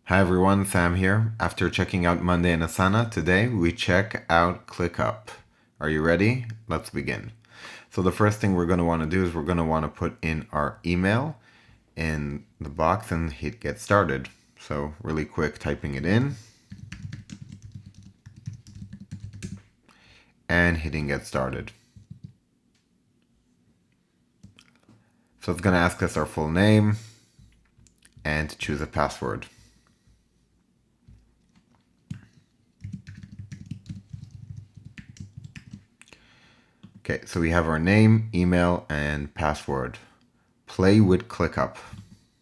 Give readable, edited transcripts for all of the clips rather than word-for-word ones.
Hi everyone, Sam here. After checking out Monday and Asana, today we check out ClickUp. Are you ready? Let's begin. So the first thing we're going to want to do is we're going to want to put in our email in the box and hit get started. So really quick typing it in and hitting get started. So it's going to ask us our full name and to choose a password. Okay, so we have our name, email, and password. Play with ClickUp.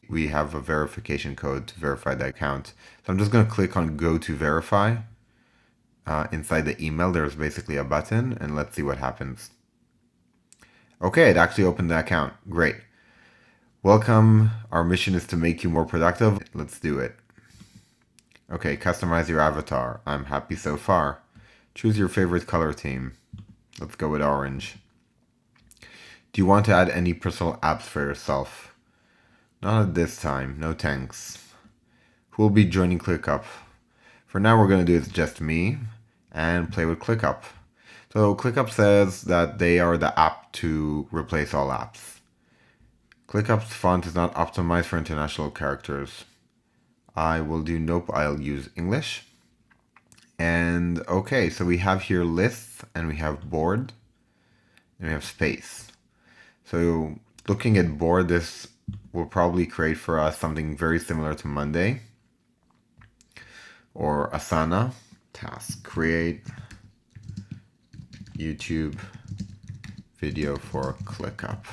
We have a verification code to verify the account. So I'm just going to click on Go to Verify. Inside the email, there's basically a button, and let's see what happens. Okay, it actually opened the account. Great. Welcome. Our mission is to make you more productive. Let's do it. Okay, customize your avatar. I'm happy so far. Choose your favorite color theme. Let's go with orange. Do you want to add any personal apps for yourself? Not at this time. No thanks. Who will be joining ClickUp? For now, we're going to do is just me and play with ClickUp. So ClickUp says that they are the app to replace all apps. ClickUp's font is not optimized for international characters. I will do nope, I'll use English. And okay, so we have here lists and we have board and we have space. So looking at board, this will probably create for us something very similar to Monday or Asana. Task, create YouTube video for ClickUp.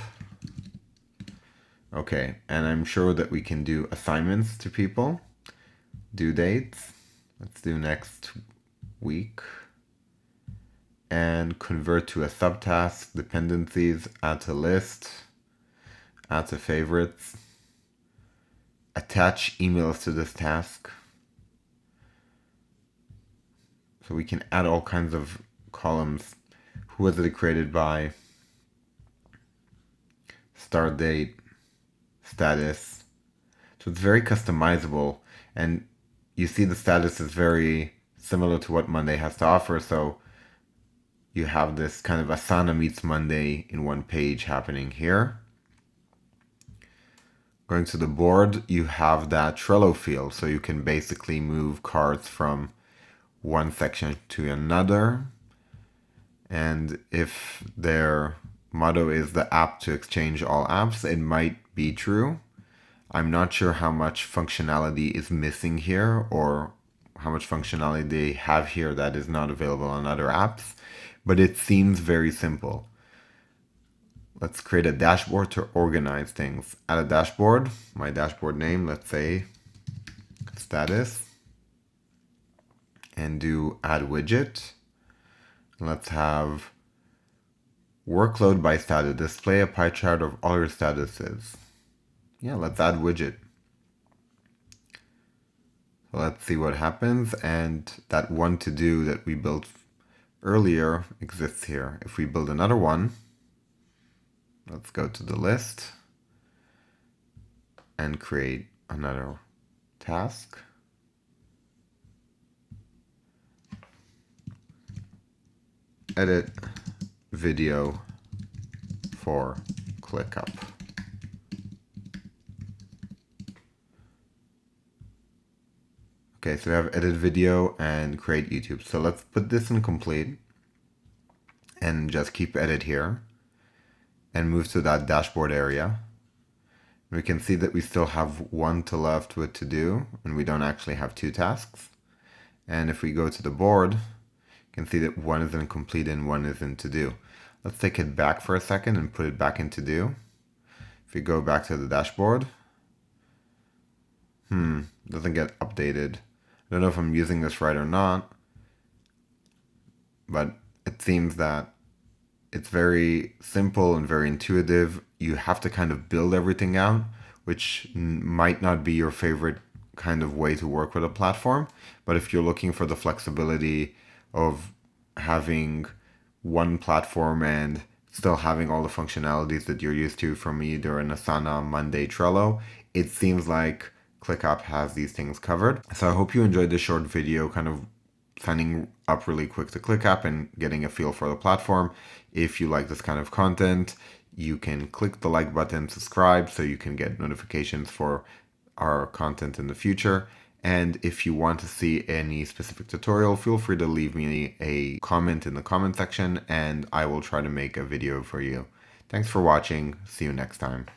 Okay, and I'm sure that we can do assignments to people. Due dates. Let's do next week. And convert to a subtask, dependencies, add to list, add to favorites, attach emails to this task. So we can add all kinds of columns. Who was it created by? Start date, status. So it's very customizable, and you see the status is very similar to what Monday has to offer. So you have this kind of Asana meets Monday in one page happening here. Going to the board, you have that Trello field, so you can basically move cards from one section to another. And if their motto is the app to exchange all apps, it might be true. I'm not sure how much functionality is missing here or how much functionality they have here that is not available on other apps, but it seems very simple. Let's create a dashboard to organize things. Add a dashboard, my dashboard name, let's say status, and do add widget. Let's have workload by status, display a pie chart of all your statuses. Yeah, let's add widget. Let's see what happens, and that one to do that we built earlier exists here. If we build another one, let's go to the list and create another task. Edit video for ClickUp. Okay, so we have edit video and create YouTube. So let's put this in complete and just keep edit here and move to that dashboard area. We can see that we still have one to left with to do, and we don't actually have two tasks. And if we go to the board, you can see that one is in complete and one is in to do. Let's take it back for a second and put it back in to do. If we go back to the dashboard, doesn't get updated. I don't know if I'm using this right or not, but it seems that it's very simple and very intuitive. You have to kind of build everything out, which might not be your favorite kind of way to work with a platform. But if you're looking for the flexibility of having one platform and still having all the functionalities that you're used to from either an Asana, Monday, Trello, it seems like ClickUp has these things covered. So I hope you enjoyed this short video, kind of signing up really quick to ClickUp and getting a feel for the platform. If you like this kind of content, you can click the like button, subscribe, so you can get notifications for our content in the future. And if you want to see any specific tutorial, feel free to leave me a comment in the comment section and I will try to make a video for you. Thanks for watching. See you next time.